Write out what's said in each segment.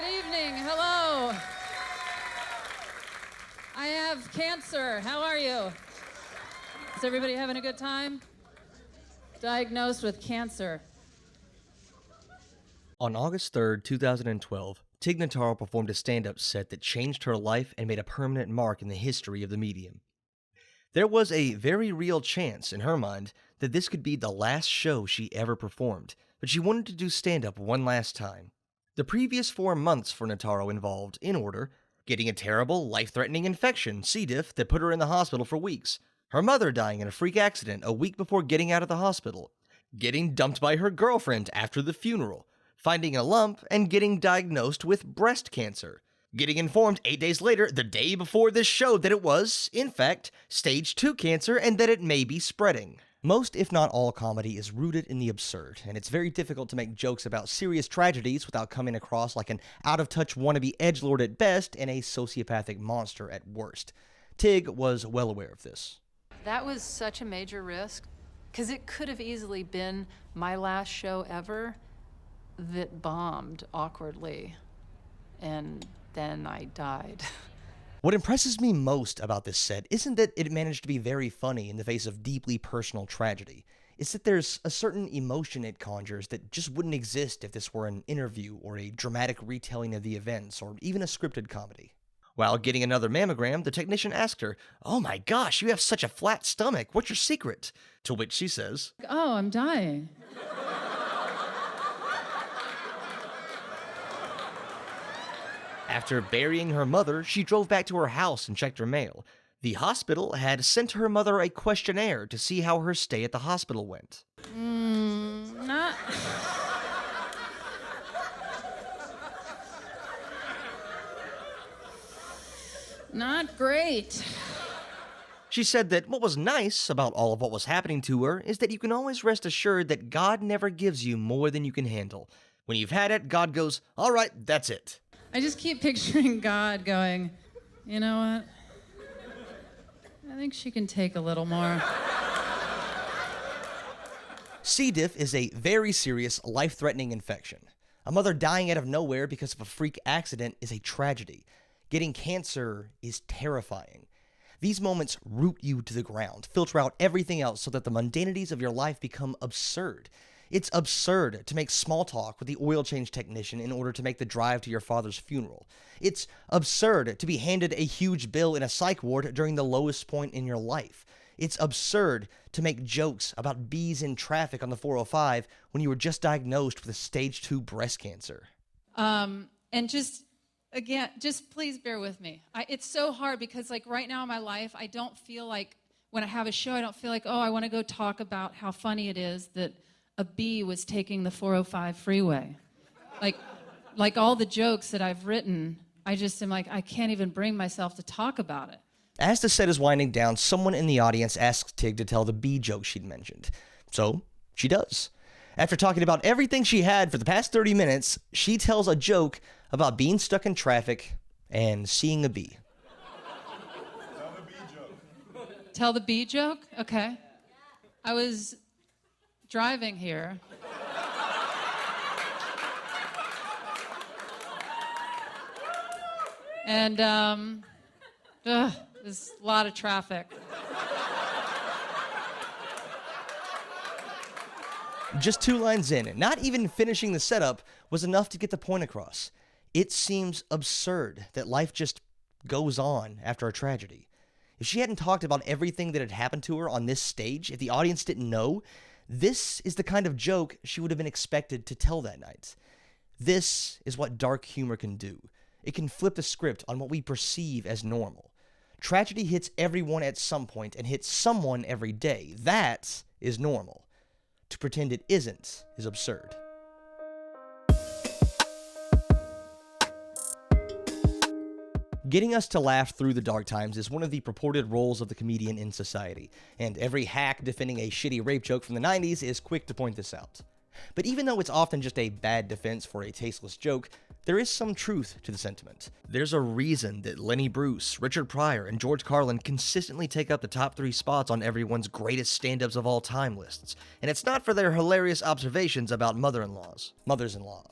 Good evening. Hello. I have cancer. How are you? Is everybody having a good time? Diagnosed with cancer. On August 3rd, 2012, Tig Notaro performed a stand-up set that changed her life and made a permanent mark in the history of the medium. There was a very real chance, in her mind, that this could be the last show she ever performed, but she wanted to do stand-up one last time. The previous 4 months for Notaro involved, in order, getting a terrible, life-threatening infection, C. diff, that put her in the hospital for weeks, her mother dying in a freak accident a week before getting out of the hospital, getting dumped by her girlfriend after the funeral, finding a lump, and getting diagnosed with breast cancer. Getting informed 8 days later, the day before this show, that it was, in fact, stage 2 cancer and that it may be spreading. Most, if not all, comedy is rooted in the absurd, and it's very difficult to make jokes about serious tragedies without coming across like an out-of-touch wannabe edgelord at best and a sociopathic monster at worst. Tig was well aware of this. That was such a major risk, because it could have easily been my last show ever that bombed awkwardly, and then I died. What impresses me most about this set isn't that it managed to be very funny in the face of deeply personal tragedy. It's that there's a certain emotion it conjures that just wouldn't exist if this were an interview or a dramatic retelling of the events or even a scripted comedy. While getting another mammogram, the technician asked her, "Oh my gosh, you have such a flat stomach. What's your secret?" To which she says, Oh, I'm dying. After burying her mother, she drove back to her house and checked her mail. The hospital had sent her mother a questionnaire to see how her stay at the hospital went. Not... Not great. She said that what was nice about all of what was happening to her is that you can always rest assured that God never gives you more than you can handle. When you've had it, God goes, "All right, that's it." I just keep picturing God going, you know what? I think she can take a little more. C. diff is a very serious, life-threatening infection. A mother dying out of nowhere because of a freak accident is a tragedy. Getting cancer is terrifying. These moments root you to the ground, filter out everything else so that the mundanities of your life become absurd. It's absurd to make small talk with the oil change technician in order to make the drive to your father's funeral. It's absurd to be handed a huge bill in a psych ward during the lowest point in your life. It's absurd to make jokes about bees in traffic on the 405 when you were just diagnosed with a stage 2 breast cancer. And just please bear with me. It's so hard because like right now in my life, I don't feel like when I have a show, I don't feel like, oh, I want to go talk about how funny it is that a bee was taking the 405 freeway. Like all the jokes that I've written, I just am like, I can't even bring myself to talk about it. As the set is winding down, someone in the audience asks Tig to tell the bee joke she'd mentioned. So, she does. After talking about everything she had for the past 30 minutes, she tells a joke about being stuck in traffic and seeing a bee. Tell the bee joke. Tell the bee joke? Okay. I was driving here. And there's a lot of traffic. Just 2 lines in, not even finishing the setup, was enough to get the point across. It seems absurd that life just goes on after a tragedy. If she hadn't talked about everything that had happened to her on this stage, if the audience didn't know, this is the kind of joke she would have been expected to tell that night. This is what dark humor can do. It can flip the script on what we perceive as normal. Tragedy hits everyone at some point and hits someone every day. That is normal. To pretend it isn't is absurd. Getting us to laugh through the dark times is one of the purported roles of the comedian in society, and every hack defending a shitty rape joke from the 90s is quick to point this out. But even though it's often just a bad defense for a tasteless joke, there is some truth to the sentiment. There's a reason that Lenny Bruce, Richard Pryor, and George Carlin consistently take up the top 3 spots on everyone's greatest stand-ups of all time lists, and it's not for their hilarious observations about mothers-in-law.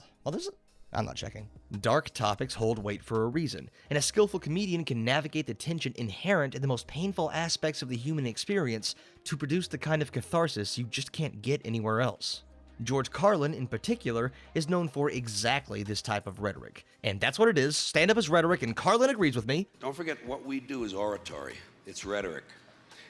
I'm not checking. Dark topics hold weight for a reason, and a skillful comedian can navigate the tension inherent in the most painful aspects of the human experience to produce the kind of catharsis you just can't get anywhere else. George Carlin, in particular, is known for exactly this type of rhetoric. And that's what it is. Stand-up is rhetoric, and Carlin agrees with me. Don't forget, what we do is oratory. It's rhetoric.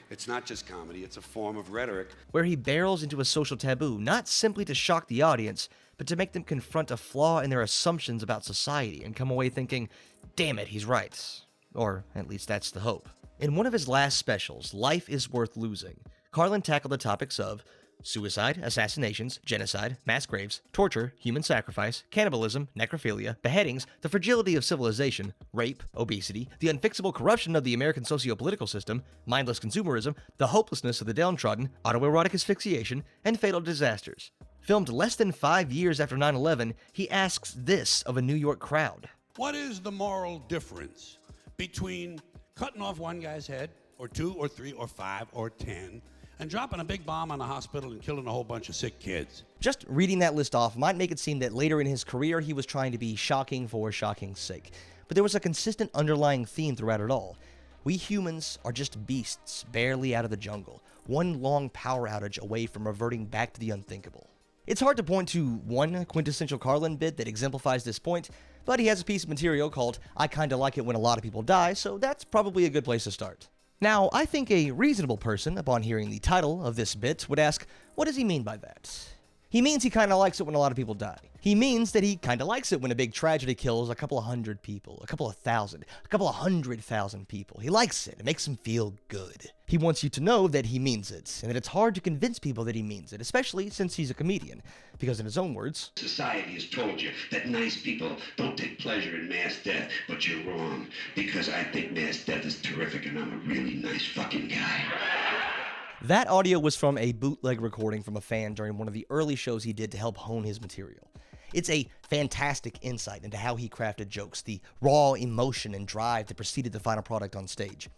It's not just comedy, it's a form of rhetoric. Where he barrels into a social taboo, not simply to shock the audience, but to make them confront a flaw in their assumptions about society and come away thinking, damn it, he's right. Or at least that's the hope. In one of his last specials, Life is Worth Losing, Carlin tackled the topics of suicide, assassinations, genocide, mass graves, torture, human sacrifice, cannibalism, necrophilia, beheadings, the fragility of civilization, rape, obesity, the unfixable corruption of the American socio-political system, mindless consumerism, the hopelessness of the downtrodden, autoerotic asphyxiation, and fatal disasters. Filmed less than 5 years after 9/11, he asks this of a New York crowd. What is the moral difference between cutting off one guy's head, or 2, or 3, or 5, or 10, and dropping a big bomb on a hospital and killing a whole bunch of sick kids? Just reading that list off might make it seem that later in his career he was trying to be shocking for shocking's sake. But there was a consistent underlying theme throughout it all. We humans are just beasts barely out of the jungle, one long power outage away from reverting back to the unthinkable. It's hard to point to one quintessential Carlin bit that exemplifies this point, but he has a piece of material called I Kinda Like It When a Lot of People Die, so that's probably a good place to start. Now, I think a reasonable person, upon hearing the title of this bit, would ask, what does he mean by that? He means he kinda likes it when a lot of people die. He means that he kinda likes it when a big tragedy kills a couple of hundred people, a couple of thousand, a couple of 100,000 people. He likes it. It makes him feel good. He wants you to know that he means it, and that it's hard to convince people that he means it, especially since he's a comedian. Because in his own words, society has told you that nice people don't take pleasure in mass death, but you're wrong, because I think mass death is terrific and I'm a really nice fucking guy. that audio was from a bootleg recording from a fan during one of the early shows he did to help hone his material. It's a fantastic insight into how he crafted jokes, the raw emotion and drive that preceded the final product on stage.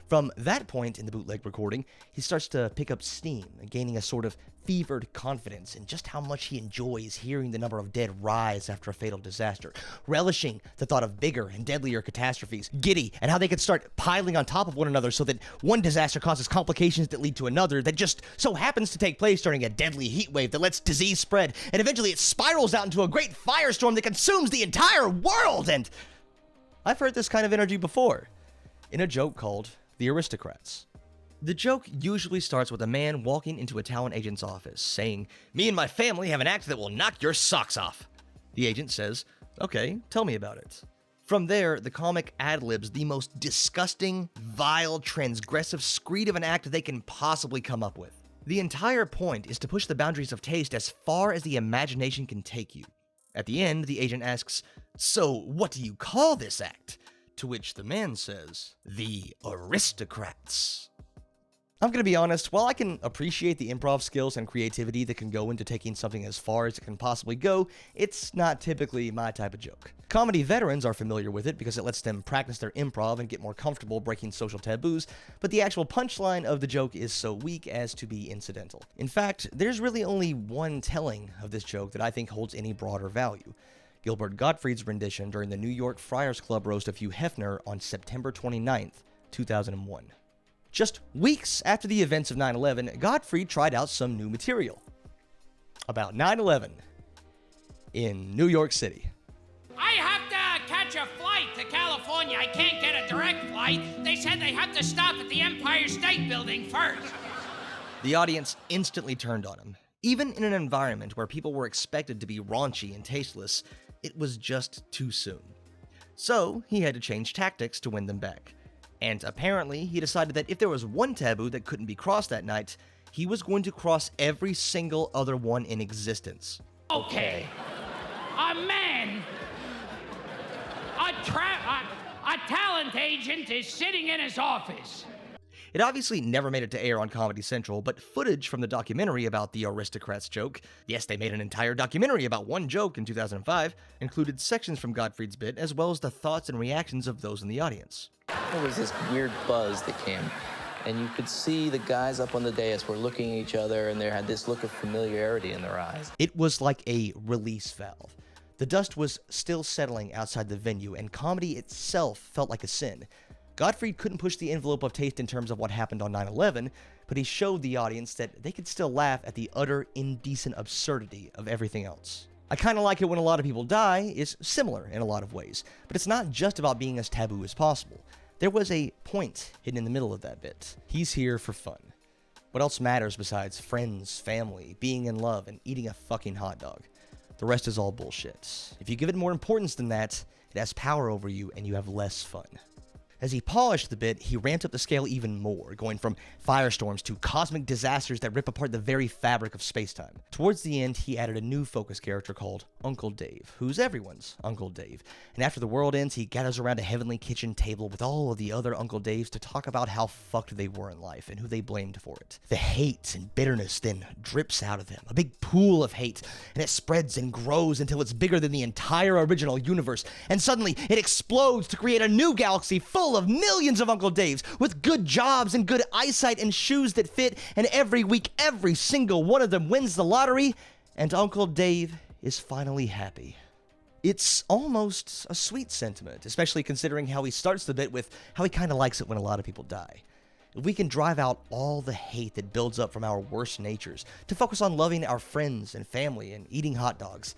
From that point in the bootleg recording, he starts to pick up steam, gaining a sort of fevered confidence in just how much he enjoys hearing the number of dead rise after a fatal disaster, relishing the thought of bigger and deadlier catastrophes, giddy and how they could start piling on top of one another so that one disaster causes complications that lead to another that just so happens to take place during a deadly heat wave that lets disease spread, and eventually it spirals out into a great firestorm that consumes the entire world. And I've heard this kind of energy before in a joke called The Aristocrats. The joke usually starts with a man walking into a talent agent's office saying, "Me and my family have an act that will knock your socks off." The agent says, "Okay, tell me about it." From there, the comic ad-libs the most disgusting, vile, transgressive screed of an act they can possibly come up with. The entire point is to push the boundaries of taste as far as the imagination can take you. At the end, the agent asks, "So, what do you call this act?" To which the man says, "The Aristocrats." I'm gonna be honest, while I can appreciate the improv skills and creativity that can go into taking something as far as it can possibly go, it's not typically my type of joke. Comedy veterans are familiar with it because it lets them practice their improv and get more comfortable breaking social taboos, but the actual punchline of the joke is so weak as to be incidental. In fact, there's really only one telling of this joke that I think holds any broader value. Gilbert Gottfried's rendition during the New York Friars Club roast of Hugh Hefner on September 29th, 2001. Just weeks after the events of 9/11, Gottfried tried out some new material about 9/11 in New York City. I have to catch a flight to California. I can't get a direct flight. They said they have to stop at the Empire State Building first. The audience instantly turned on him. Even in an environment where people were expected to be raunchy and tasteless, it was just too soon. So he had to change tactics to win them back. And apparently, he decided that if there was one taboo that couldn't be crossed that night, he was going to cross every single other one in existence. Okay. A man, a talent agent is sitting in his office. It obviously never made it to air on Comedy Central, but footage from the documentary about the Aristocrats joke, yes, they made an entire documentary about one joke in 2005, included sections from Gottfried's bit as well as the thoughts and reactions of those in the audience. There was this weird buzz that came, and you could see the guys up on the dais were looking at each other, and they had this look of familiarity in their eyes. It was like a release valve. The dust was still settling outside the venue, and comedy itself felt like a sin. Gottfried couldn't push the envelope of taste in terms of what happened on 9/11, but he showed the audience that they could still laugh at the utter indecent absurdity of everything else. I Kinda Like It When a Lot of People Die is similar in a lot of ways, but it's not just about being as taboo as possible. There was a point hidden in the middle of that bit. He's here for fun. What else matters besides friends, family, being in love, and eating a fucking hot dog? The rest is all bullshit. If you give it more importance than that, it has power over you and you have less fun. As he polished the bit, he ramped up the scale even more, going from firestorms to cosmic disasters that rip apart the very fabric of spacetime. Towards the end, he added a new focus character called Uncle Dave, who's everyone's Uncle Dave. And after the world ends, he gathers around a heavenly kitchen table with all of the other Uncle Daves to talk about how fucked they were in life and who they blamed for it. The hate and bitterness then drips out of him, a big pool of hate, and it spreads and grows until it's bigger than the entire original universe, and suddenly it explodes to create a new galaxy full of millions of Uncle Daves with good jobs and good eyesight and shoes that fit, and every week every single one of them wins the lottery, and Uncle Dave is finally happy. It's almost a sweet sentiment, especially considering how he starts the bit with how he kinda likes it when a lot of people die. If we can drive out all the hate that builds up from our worst natures to focus on loving our friends and family and eating hot dogs,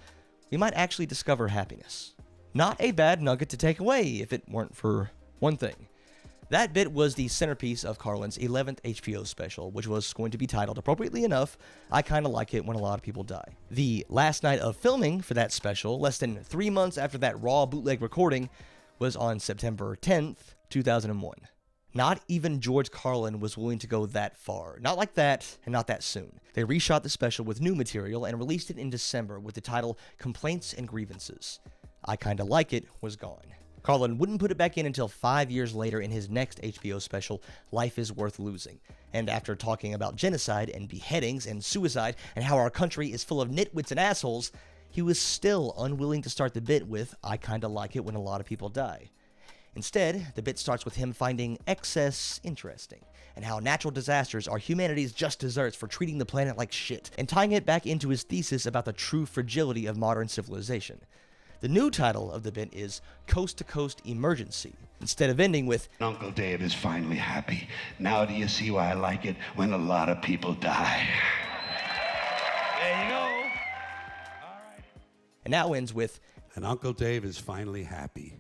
we might actually discover happiness. Not a bad nugget to take away if it weren't for one thing. That bit was the centerpiece of Carlin's 11th HBO special, which was going to be titled, appropriately enough, I Kinda Like It When a Lot of People Die. The last night of filming for that special, less than 3 months after that raw bootleg recording, was on September 10th, 2001. Not even George Carlin was willing to go that far. Not like that, and not that soon. They reshot the special with new material and released it in December with the title Complaints and Grievances. I Kinda Like It was gone. Carlin wouldn't put it back in until 5 years later in his next HBO special, Life is Worth Losing. And after talking about genocide and beheadings and suicide and how our country is full of nitwits and assholes, he was still unwilling to start the bit with I Kinda Like It When a Lot of People Die. Instead, the bit starts with him finding excess interesting, and how natural disasters are humanity's just desserts for treating the planet like shit, and tying it back into his thesis about the true fragility of modern civilization. The new title of the bit is Coast to Coast Emergency, instead of ending with Uncle Dave is finally happy. Now do you see why I like it when a lot of people die? There you go. All right. And now ends with And Uncle Dave is finally happy.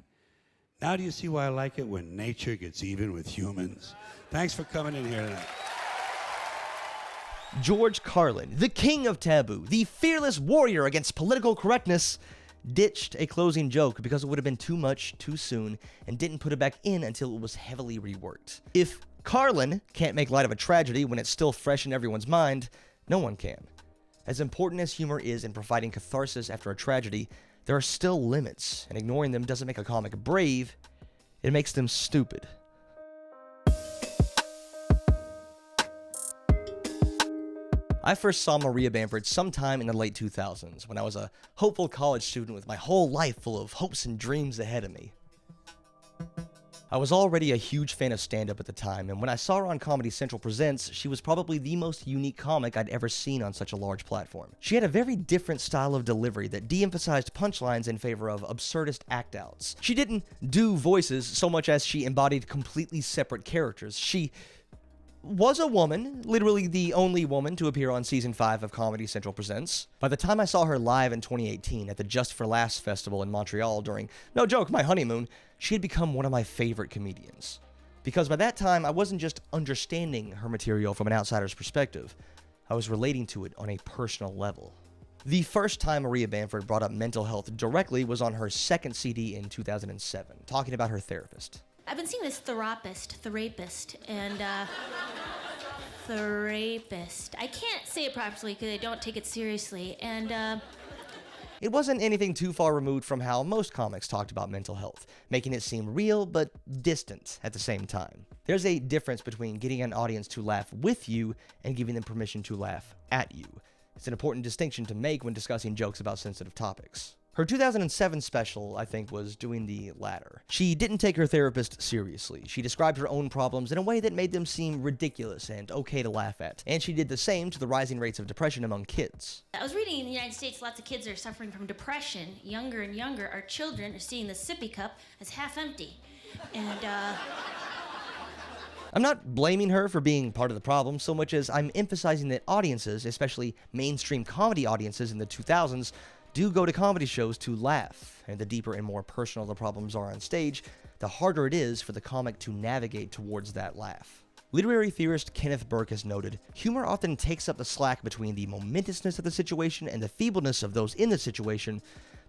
Now do you see why I like it when nature gets even with humans? Thanks for coming in here tonight. George Carlin, the king of taboo, the fearless warrior against political correctness, ditched a closing joke because it would have been too much too soon and didn't put it back in until it was heavily reworked. If Carlin can't make light of a tragedy when it's still fresh in everyone's mind, no one can. As important as humor is in providing catharsis after a tragedy, there are still limits, and ignoring them doesn't make a comic brave, it makes them stupid. I first saw Maria Bamford sometime in the late 2000s, when I was a hopeful college student with my whole life full of hopes and dreams ahead of me. I was already a huge fan of stand-up at the time, and when I saw her on Comedy Central Presents, she was probably the most unique comic I'd ever seen on such a large platform. She had a very different style of delivery that de-emphasized punchlines in favor of absurdist act-outs. She didn't do voices so much as she embodied completely separate characters. She was a woman, literally the only woman to appear on Season 5 of Comedy Central Presents. By the time I saw her live in 2018 at the Just for Laughs festival in Montreal during, no joke, my honeymoon, she had become one of my favorite comedians. Because by that time, I wasn't just understanding her material from an outsider's perspective, I was relating to it on a personal level. The first time Maria Bamford brought up mental health directly was on her second CD in 2007, talking about her therapist. I've been seeing this therapist, and therapist. I can't say it properly because I don't take it seriously, and It wasn't anything too far removed from how most comics talked about mental health, making it seem real but distant at the same time. There's a difference between getting an audience to laugh with you and giving them permission to laugh at you. It's an important distinction to make when discussing jokes about sensitive topics. Her 2007 special, I think, was doing the latter. She didn't take her therapist seriously. She described her own problems in a way that made them seem ridiculous and okay to laugh at. And she did the same to the rising rates of depression among kids. I was reading in the United States, lots of kids are suffering from depression. Younger and younger, our children are seeing the sippy cup as half empty. And, I'm not blaming her for being part of the problem so much as I'm emphasizing that audiences, especially mainstream comedy audiences in the 2000s, do go to comedy shows to laugh, and the deeper and more personal the problems are on stage, the harder it is for the comic to navigate towards that laugh. Literary theorist Kenneth Burke has noted, humor often takes up the slack between the momentousness of the situation and the feebleness of those in the situation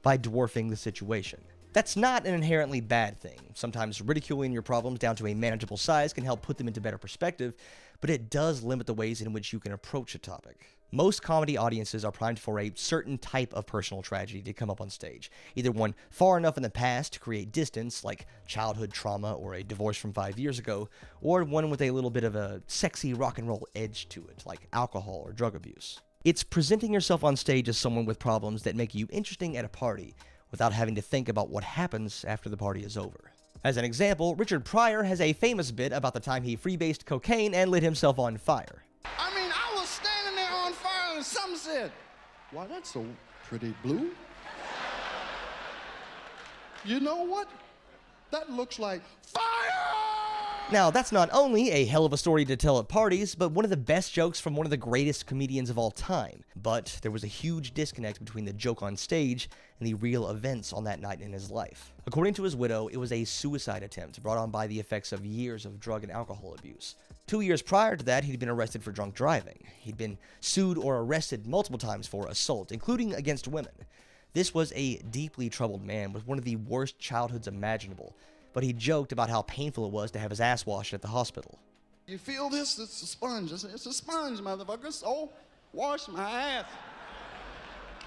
by dwarfing the situation. That's not an inherently bad thing. Sometimes ridiculing your problems down to a manageable size can help put them into better perspective, but it does limit the ways in which you can approach a topic. Most comedy audiences are primed for a certain type of personal tragedy to come up on stage, either one far enough in the past to create distance, like childhood trauma or a divorce from 5 years ago, or one with a little bit of a sexy rock and roll edge to it, like alcohol or drug abuse. It's presenting yourself on stage as someone with problems that make you interesting at a party, without having to think about what happens after the party is over. As an example, Richard Pryor has a famous bit about the time he freebased cocaine and lit himself on fire. I mean, I was standing there on fire and something said, "Why, that's so pretty blue. You know what? That looks like fire!" Now, that's not only a hell of a story to tell at parties, but one of the best jokes from one of the greatest comedians of all time. But there was a huge disconnect between the joke on stage and the real events on that night in his life. According to his widow, it was a suicide attempt brought on by the effects of years of drug and alcohol abuse. 2 years prior to that, he'd been arrested for drunk driving. He'd been sued or arrested multiple times for assault, including against women. This was a deeply troubled man with one of the worst childhoods imaginable, but he joked about how painful it was to have his ass washed at the hospital. You feel this? It's a sponge. It's a sponge, motherfucker. So, wash my ass.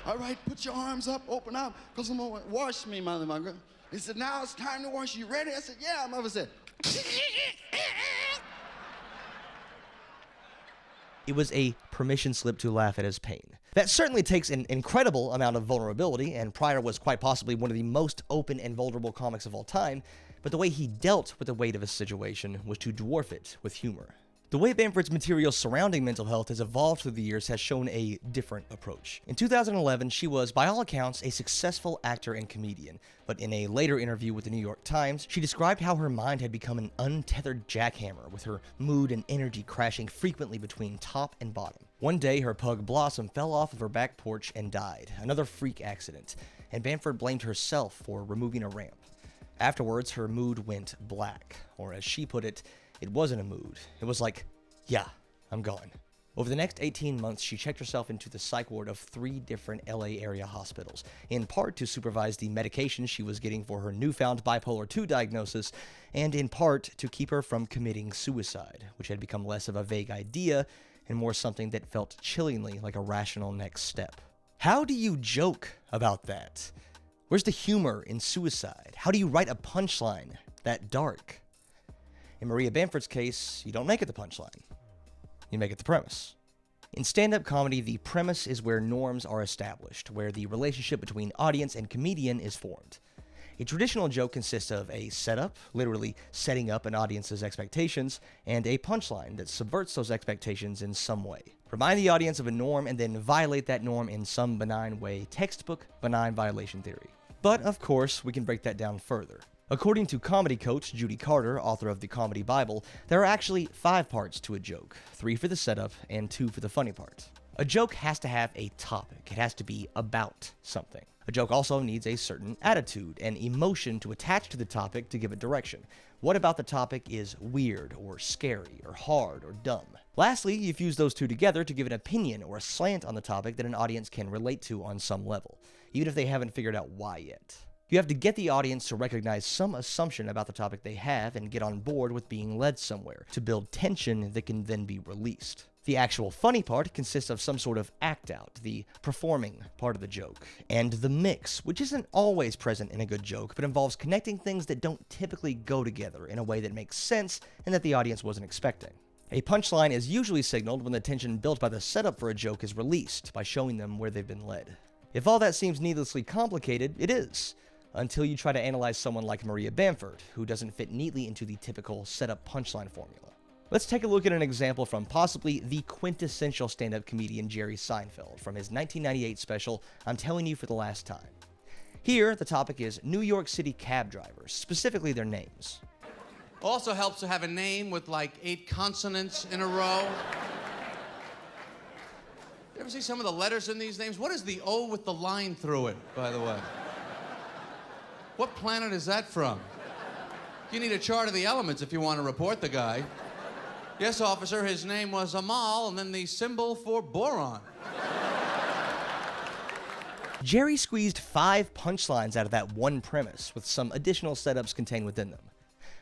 All right, put your arms up, open up, because I'm going to wash me, motherfucker. He said, "Now it's time to wash. You ready?" I said, "Yeah." Mother said, It was a permission slip to laugh at his pain. That certainly takes an incredible amount of vulnerability, and Pryor was quite possibly one of the most open and vulnerable comics of all time, but the way he dealt with the weight of his situation was to dwarf it with humor. The way Bamford's material surrounding mental health has evolved through the years has shown a different approach. In 2011, she was, by all accounts, a successful actor and comedian, but in a later interview with the New York Times, she described how her mind had become an untethered jackhammer, with her mood and energy crashing frequently between top and bottom. One day, her pug Blossom fell off of her back porch and died, another freak accident, and Bamford blamed herself for removing a ramp. Afterwards, her mood went black, or as she put it, it wasn't a mood. It was like, yeah, I'm gone. Over the next 18 months, she checked herself into the psych ward of 3 different LA area hospitals, in part to supervise the medication she was getting for her newfound bipolar II diagnosis, and in part to keep her from committing suicide, which had become less of a vague idea and more something that felt chillingly like a rational next step. How do you joke about that? Where's the humor in suicide? How do you write a punchline that dark? In Maria Bamford's case, you don't make it the punchline. You make it the premise. In stand-up comedy, the premise is where norms are established, where the relationship between audience and comedian is formed. A traditional joke consists of a setup, literally setting up an audience's expectations, and a punchline that subverts those expectations in some way. Remind the audience of a norm and then violate that norm in some benign way, textbook benign violation theory. But, of course, we can break that down further. According to comedy coach Judy Carter, author of the Comedy Bible, there are actually 5 parts to a joke, 3 for the setup and 2 for the funny part. A joke has to have a topic. It has to be about something. A joke also needs a certain attitude and emotion to attach to the topic to give it direction. What about the topic is weird or scary or hard or dumb? Lastly, you fuse those 2 together to give an opinion or a slant on the topic that an audience can relate to on some level, even if they haven't figured out why yet. You have to get the audience to recognize some assumption about the topic they have and get on board with being led somewhere, to build tension that can then be released. The actual funny part consists of some sort of act out, the performing part of the joke, and the mix, which isn't always present in a good joke, but involves connecting things that don't typically go together in a way that makes sense and that the audience wasn't expecting. A punchline is usually signaled when the tension built by the setup for a joke is released, by showing them where they've been led. If all that seems needlessly complicated, it is, until you try to analyze someone like Maria Bamford, who doesn't fit neatly into the typical setup punchline formula. Let's take a look at an example from possibly the quintessential stand-up comedian Jerry Seinfeld from his 1998 special, I'm Telling You for the Last Time. Here, the topic is New York City cab drivers, specifically their names. Also helps to have a name with like 8 consonants in a row. You ever see some of the letters in these names? What is the O with the line through it, by the way? What planet is that from? You need a chart of the elements if you want to report the guy. Yes, officer, his name was Amal, and then the symbol for boron. Jerry squeezed 5 punchlines out of that one premise, with some additional setups contained within them.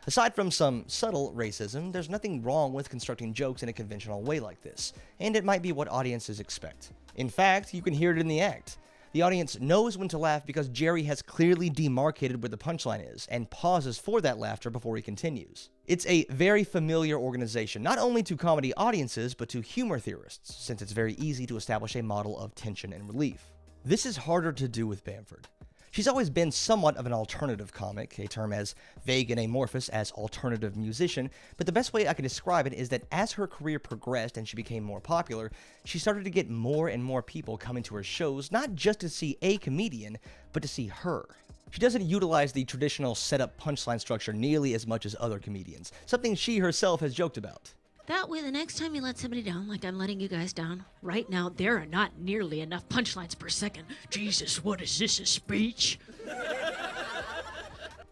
Aside from some subtle racism, there's nothing wrong with constructing jokes in a conventional way like this, and it might be what audiences expect. In fact, you can hear it in the act. The audience knows when to laugh because Jerry has clearly demarcated where the punchline is, and pauses for that laughter before he continues. It's a very familiar organization, not only to comedy audiences, but to humor theorists, since it's very easy to establish a model of tension and relief. This is harder to do with Bamford. She's always been somewhat of an alternative comic, a term as vague and amorphous as alternative musician, but the best way I can describe it is that as her career progressed and she became more popular, she started to get more and more people coming to her shows, not just to see a comedian, but to see her. She doesn't utilize the traditional setup punchline structure nearly as much as other comedians, something she herself has joked about. That way, the next time you let somebody down, like I'm letting you guys down, right now, there are not nearly enough punchlines per second. Jesus, what is this, a speech?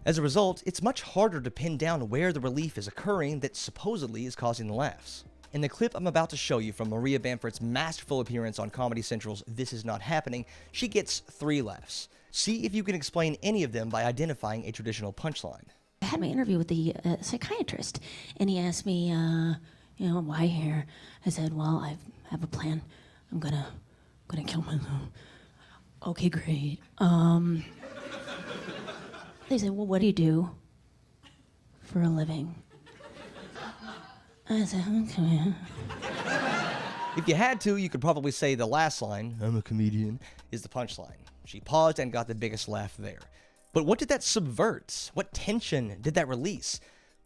As a result, it's much harder to pin down where the relief is occurring that supposedly is causing the laughs. In the clip I'm about to show you from Maria Bamford's masterful appearance on Comedy Central's This Is Not Happening, she gets 3 laughs. See if you can explain any of them by identifying a traditional punchline. I had my interview with the psychiatrist, and he asked me, why here? I said, well, I have a plan. I'm gonna kill myself. Okay, great. They said, well, what do you do for a living? I said, okay. If you had to, you could probably say the last line, I'm a comedian, is the punchline. She paused and got the biggest laugh there. But what did that subvert? What tension did that release?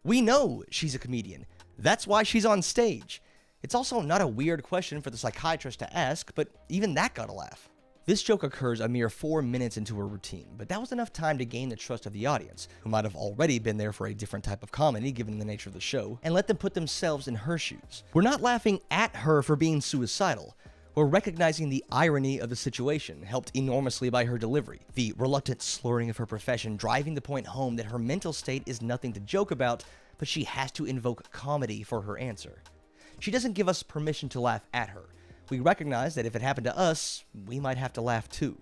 We know she's a comedian. That's why she's on stage. It's also not a weird question for the psychiatrist to ask, but even that got a laugh. This joke occurs a mere 4 minutes into her routine, but that was enough time to gain the trust of the audience, who might have already been there for a different type of comedy given the nature of the show, and let them put themselves in her shoes. We're not laughing at her for being suicidal. We're recognizing the irony of the situation, helped enormously by her delivery, the reluctant slurring of her profession driving the point home that her mental state is nothing to joke about, but she has to invoke comedy for her answer. She doesn't give us permission to laugh at her. We recognize that if it happened to us, we might have to laugh too.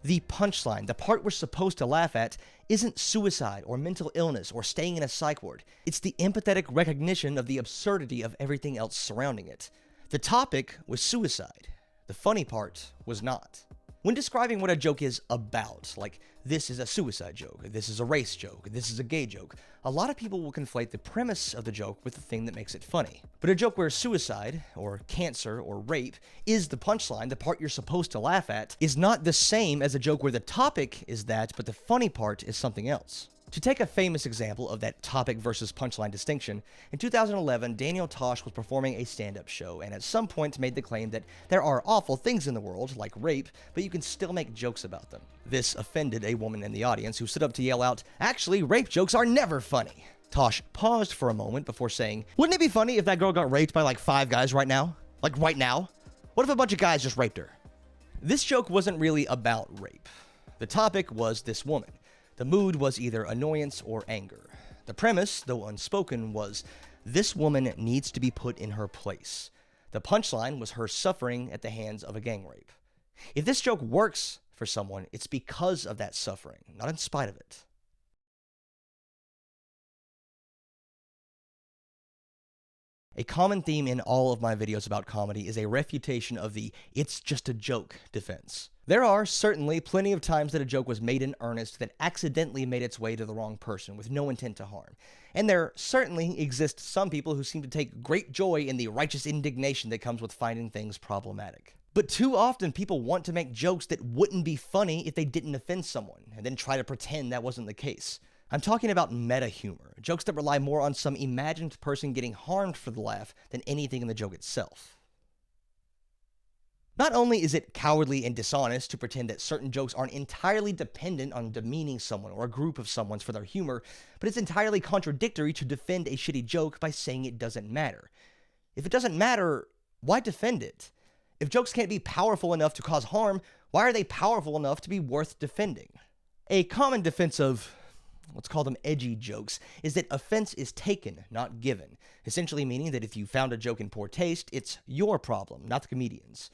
The punchline, the part we're supposed to laugh at, isn't suicide or mental illness or staying in a psych ward. It's the empathetic recognition of the absurdity of everything else surrounding it. The topic was suicide. The funny part was not. When describing what a joke is about, like this is a suicide joke, this is a race joke, this is a gay joke, a lot of people will conflate the premise of the joke with the thing that makes it funny. But a joke where suicide, or cancer, or rape is the punchline, the part you're supposed to laugh at, is not the same as a joke where the topic is that, but the funny part is something else. To take a famous example of that topic versus punchline distinction, in 2011, Daniel Tosh was performing a stand-up show and at some point made the claim that there are awful things in the world, like rape, but you can still make jokes about them. This offended a woman in the audience who stood up to yell out, "Actually, rape jokes are never funny." Tosh paused for a moment before saying, "Wouldn't it be funny if that girl got raped by like 5 guys right now? Like right now? What if a bunch of guys just raped her?" This joke wasn't really about rape. The topic was this woman. The mood was either annoyance or anger. The premise, though unspoken, was this woman needs to be put in her place. The punchline was her suffering at the hands of a gang rape. If this joke works for someone, it's because of that suffering, not in spite of it. A common theme in all of my videos about comedy is a refutation of the "it's just a joke" defense. There are certainly plenty of times that a joke was made in earnest that accidentally made its way to the wrong person with no intent to harm. And there certainly exist some people who seem to take great joy in the righteous indignation that comes with finding things problematic. But too often people want to make jokes that wouldn't be funny if they didn't offend someone, and then try to pretend that wasn't the case. I'm talking about meta humor, jokes that rely more on some imagined person getting harmed for the laugh than anything in the joke itself. Not only is it cowardly and dishonest to pretend that certain jokes aren't entirely dependent on demeaning someone or a group of someone's for their humor, but it's entirely contradictory to defend a shitty joke by saying it doesn't matter. If it doesn't matter, why defend it? If jokes can't be powerful enough to cause harm, why are they powerful enough to be worth defending? A common defense of, let's call them edgy jokes, is that offense is taken, not given, essentially meaning that if you found a joke in poor taste, it's your problem, not the comedian's.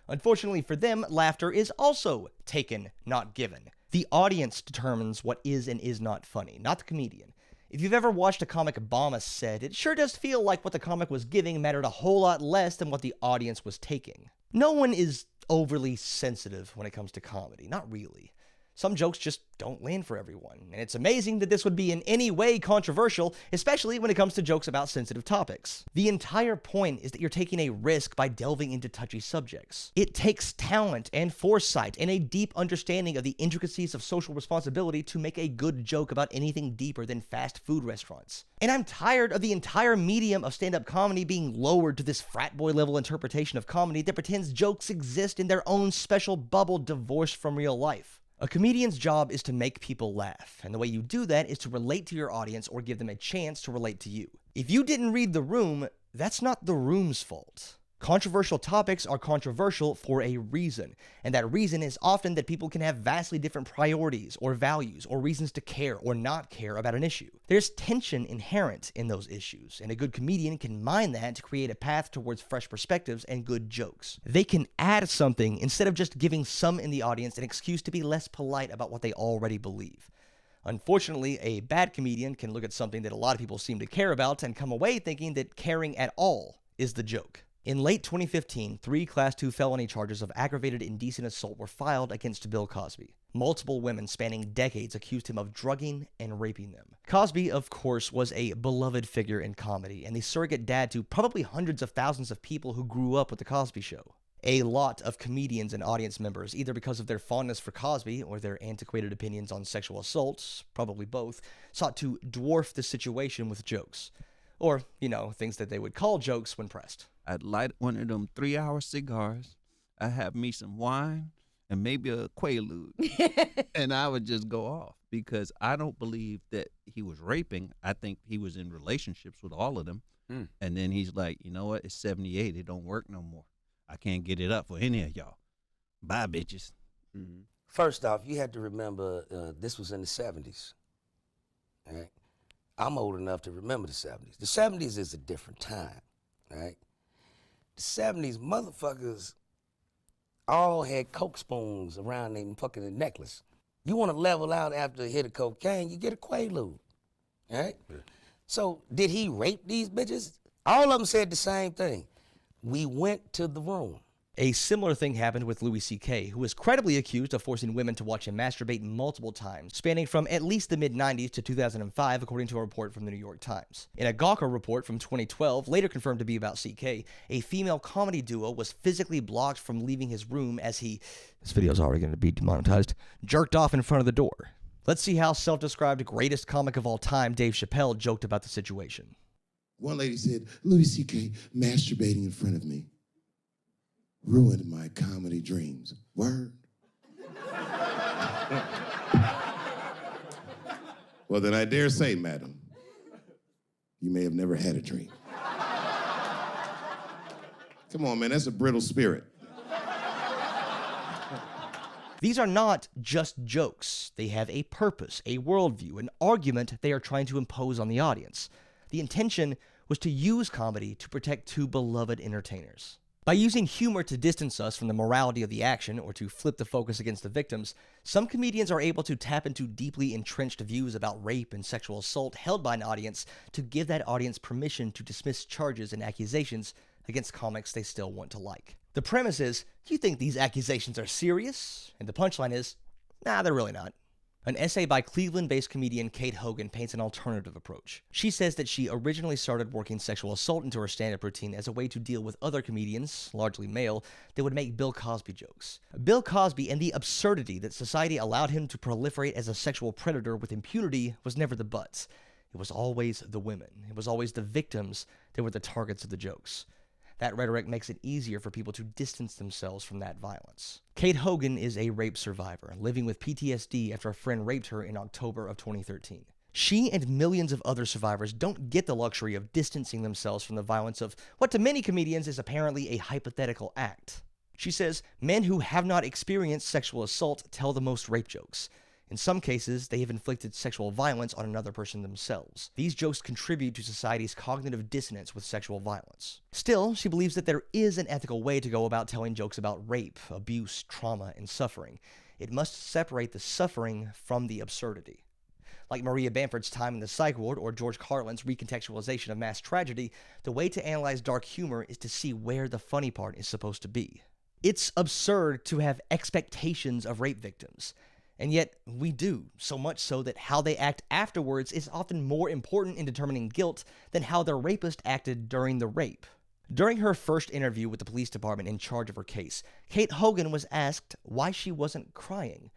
Unfortunately for them, laughter is also taken, not given. The audience determines what is and is not funny, not the comedian. If you've ever watched a comic bomb a set, it sure does feel like what the comic was giving mattered a whole lot less than what the audience was taking. No one is overly sensitive when it comes to comedy, not really. Some jokes just don't land for everyone, and it's amazing that this would be in any way controversial, especially when it comes to jokes about sensitive topics. The entire point is that you're taking a risk by delving into touchy subjects. It takes talent and foresight and a deep understanding of the intricacies of social responsibility to make a good joke about anything deeper than fast food restaurants. And I'm tired of the entire medium of stand-up comedy being lowered to this frat boy level interpretation of comedy that pretends jokes exist in their own special bubble divorced from real life. A comedian's job is to make people laugh, and the way you do that is to relate to your audience or give them a chance to relate to you. If you didn't read the room, that's not the room's fault. Controversial topics are controversial for a reason, and that reason is often that people can have vastly different priorities or values or reasons to care or not care about an issue. There's tension inherent in those issues, and a good comedian can mine that to create a path towards fresh perspectives and good jokes. They can add something instead of just giving some in the audience an excuse to be less polite about what they already believe. Unfortunately, a bad comedian can look at something that a lot of people seem to care about and come away thinking that caring at all is the joke. In late 2015, 3 Class 2 felony charges of aggravated indecent assault were filed against Bill Cosby. Multiple women spanning decades accused him of drugging and raping them. Cosby, of course, was a beloved figure in comedy and the surrogate dad to probably hundreds of thousands of people who grew up with The Cosby Show. A lot of comedians and audience members, either because of their fondness for Cosby or their antiquated opinions on sexual assaults, probably both, sought to dwarf the situation with jokes. Or, things that they would call jokes when pressed. I'd light one of them 3-hour cigars. I'd have me some wine and maybe a Quaalude. And I would just go off because I don't believe that he was raping. I think he was in relationships with all of them. And then he's like, you know what? It's 78. It don't work no more. I can't get it up for any of y'all. Bye, bitches. Mm-hmm. First off, you have to remember this was in the 70s. All right? I'm old enough to remember the 70s. The 70s is a different time, right? The 70s, motherfuckers all had Coke spoons around their fucking necklace. You want to level out after a hit of cocaine, you get a Quaalude, right? Yeah. So did he rape these bitches? All of them said the same thing. We went to the room. A similar thing happened with Louis C.K., who was credibly accused of forcing women to watch him masturbate multiple times, spanning from at least the mid-90s to 2005, according to a report from the New York Times. In a Gawker report from 2012, later confirmed to be about C.K., a female comedy duo was physically blocked from leaving his room as he, this video's already going to be demonetized, jerked off in front of the door. Let's see how self-described greatest comic of all time, Dave Chappelle, joked about the situation. One lady said, Louis C.K. masturbating in front of me ruined my comedy dreams. Word? Well, then I dare say, madam, you may have never had a dream. Come on, man, that's a brittle spirit. These are not just jokes. They have a purpose, a worldview, an argument they are trying to impose on the audience. The intention was to use comedy to protect 2 beloved entertainers. By using humor to distance us from the morality of the action or to flip the focus against the victims, some comedians are able to tap into deeply entrenched views about rape and sexual assault held by an audience to give that audience permission to dismiss charges and accusations against comics they still want to like. The premise is, do you think these accusations are serious? And the punchline is, nah, they're really not. An essay by Cleveland-based comedian Kate Hogan paints an alternative approach. She says that she originally started working sexual assault into her stand-up routine as a way to deal with other comedians, largely male, that would make Bill Cosby jokes. Bill Cosby and the absurdity that society allowed him to proliferate as a sexual predator with impunity was never the butt. It was always the women. It was always the victims that were the targets of the jokes. That rhetoric makes it easier for people to distance themselves from that violence. Kate Hogan is a rape survivor, living with PTSD after a friend raped her in October of 2013. She and millions of other survivors don't get the luxury of distancing themselves from the violence of what to many comedians is apparently a hypothetical act. She says, men who have not experienced sexual assault tell the most rape jokes. In some cases, they have inflicted sexual violence on another person themselves. These jokes contribute to society's cognitive dissonance with sexual violence. Still, she believes that there is an ethical way to go about telling jokes about rape, abuse, trauma, and suffering. It must separate the suffering from the absurdity. Like Maria Bamford's time in the psych ward or George Carlin's recontextualization of mass tragedy, the way to analyze dark humor is to see where the funny part is supposed to be. It's absurd to have expectations of rape victims. And yet, we do, so much so that how they act afterwards is often more important in determining guilt than how the rapist acted during the rape. During her first interview with the police department in charge of her case, Kate Hogan was asked why she wasn't crying.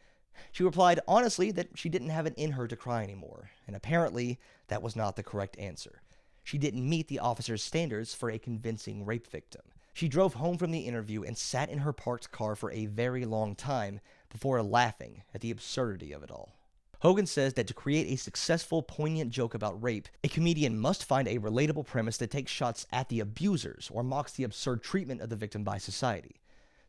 She replied honestly that she didn't have it in her to cry anymore, and apparently that was not the correct answer. She didn't meet the officer's standards for a convincing rape victim. She drove home from the interview and sat in her parked car for a very long time before laughing at the absurdity of it all. Hogan says that to create a successful, poignant joke about rape, a comedian must find a relatable premise that takes shots at the abusers or mocks the absurd treatment of the victim by society.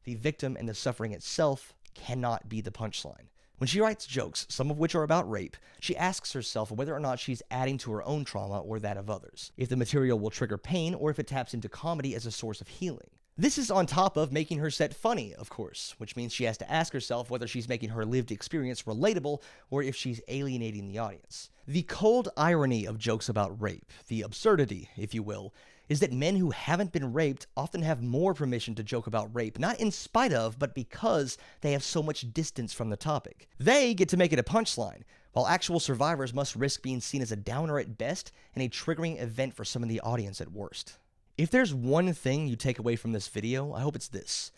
The victim and the suffering itself cannot be the punchline. When she writes jokes, some of which are about rape, she asks herself whether or not she's adding to her own trauma or that of others, if the material will trigger pain or if it taps into comedy as a source of healing. This is on top of making her set funny, of course, which means she has to ask herself whether she's making her lived experience relatable or if she's alienating the audience. The cold irony of jokes about rape, the absurdity, if you will, is that men who haven't been raped often have more permission to joke about rape, not in spite of, but because they have so much distance from the topic. They get to make it a punchline, while actual survivors must risk being seen as a downer at best and a triggering event for some of the audience at worst. If there's one thing you take away from this video, I hope it's this.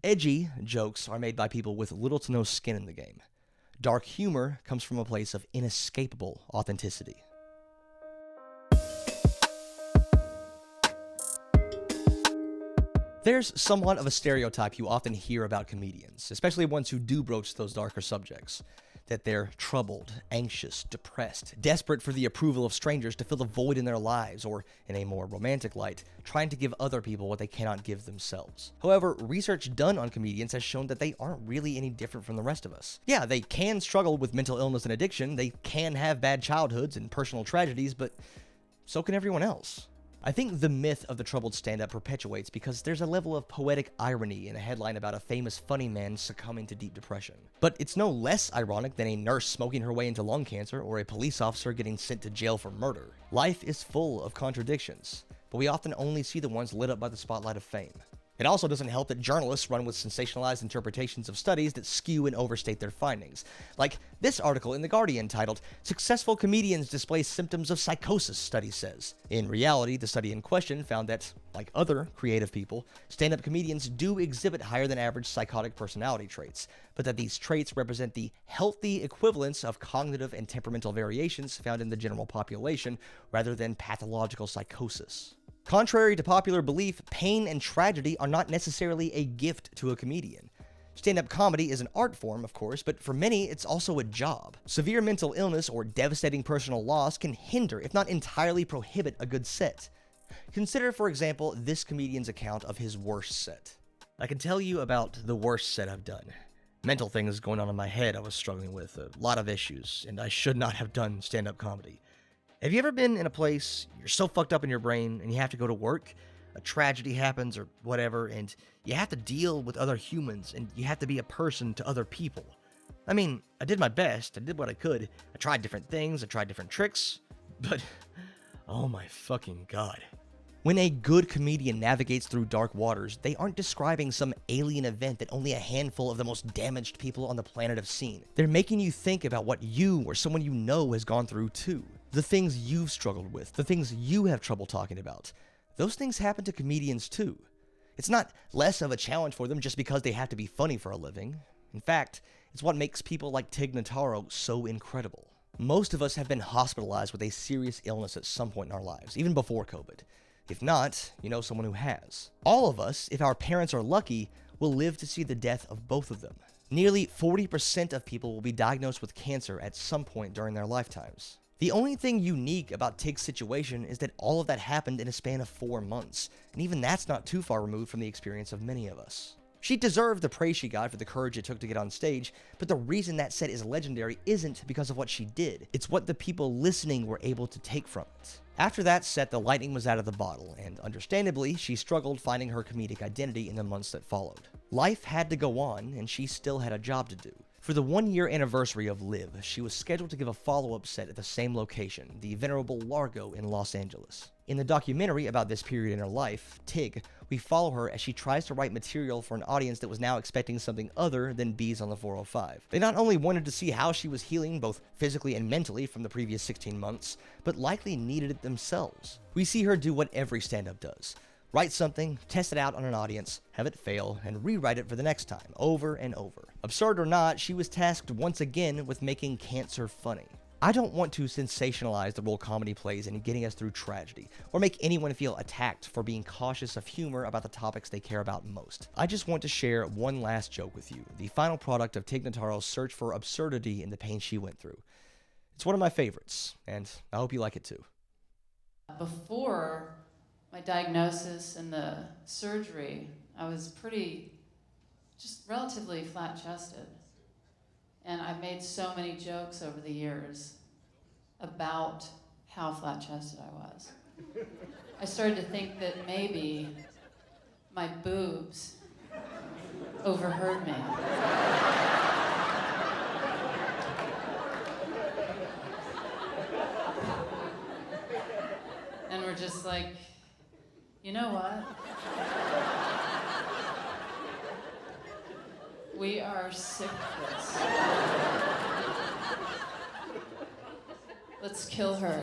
Edgy jokes are made by people with little to no skin in the game. Dark humor comes from a place of inescapable authenticity. There's somewhat of a stereotype you often hear about comedians, especially ones who do broach those darker subjects. That they're troubled, anxious, depressed, desperate for the approval of strangers to fill the void in their lives, or, in a more romantic light, trying to give other people what they cannot give themselves. However, research done on comedians has shown that they aren't really any different from the rest of us. Yeah, they can struggle with mental illness and addiction, they can have bad childhoods and personal tragedies, but so can everyone else. I think the myth of the troubled stand-up perpetuates because there's a level of poetic irony in a headline about a famous funny man succumbing to deep depression. But it's no less ironic than a nurse smoking her way into lung cancer or a police officer getting sent to jail for murder. Life is full of contradictions, but we often only see the ones lit up by the spotlight of fame. It also doesn't help that journalists run with sensationalized interpretations of studies that skew and overstate their findings. Like this article in The Guardian titled, "Successful Comedians Display Symptoms of Psychosis," study says. In reality, the study in question found that, like other creative people, stand-up comedians do exhibit higher than average psychotic personality traits, but that these traits represent the healthy equivalents of cognitive and temperamental variations found in the general population, rather than pathological psychosis. Contrary to popular belief, pain and tragedy are not necessarily a gift to a comedian. Stand-up comedy is an art form, of course, but for many, it's also a job. Severe mental illness or devastating personal loss can hinder, if not entirely prohibit, a good set. Consider, for example, this comedian's account of his worst set. I can tell you about the worst set I've done. Mental things going on in my head I was struggling with, a lot of issues, and I should not have done stand-up comedy. Have you ever been in a place, you're so fucked up in your brain, and you have to go to work, a tragedy happens or whatever, and you have to deal with other humans, and you have to be a person to other people? I mean, I did my best, I did what I could, I tried different things, I tried different tricks, but oh my fucking god. When a good comedian navigates through dark waters, they aren't describing some alien event that only a handful of the most damaged people on the planet have seen. They're making you think about what you or someone you know has gone through too. The things you've struggled with, the things you have trouble talking about. Those things happen to comedians too. It's not less of a challenge for them just because they have to be funny for a living. In fact, it's what makes people like Tig Notaro so incredible. Most of us have been hospitalized with a serious illness at some point in our lives, even before COVID. If not, you know someone who has. All of us, if our parents are lucky, will live to see the death of both of them. Nearly 40% of people will be diagnosed with cancer at some point during their lifetimes. The only thing unique about Tig's situation is that all of that happened in a span of 4 months, and even that's not too far removed from the experience of many of us. She deserved the praise she got for the courage it took to get on stage, but the reason that set is legendary isn't because of what she did. It's what the people listening were able to take from it. After that set, the lightning was out of the bottle, and understandably, she struggled finding her comedic identity in the months that followed. Life had to go on, and she still had a job to do. For the 1-year anniversary of Live, she was scheduled to give a follow-up set at the same location, the venerable Largo in Los Angeles. In the documentary about this period in her life, Tig, we follow her as she tries to write material for an audience that was now expecting something other than bees on the 405. They not only wanted to see how she was healing both physically and mentally from the previous 16 months, but likely needed it themselves. We see her do what every stand-up does. Write something, test it out on an audience, have it fail, and rewrite it for the next time, over and over. Absurd or not, she was tasked once again with making cancer funny. I don't want to sensationalize the role comedy plays in getting us through tragedy, or make anyone feel attacked for being cautious of humor about the topics they care about most. I just want to share one last joke with you, the final product of Tig Notaro's search for absurdity in the pain she went through. It's one of my favorites, and I hope you like it too. Before my diagnosis and the surgery, I was just relatively flat-chested. And I've made so many jokes over the years about how flat-chested I was. I started to think that maybe my boobs overheard me. And we're just like, you know what? We are sick of this. Let's kill her.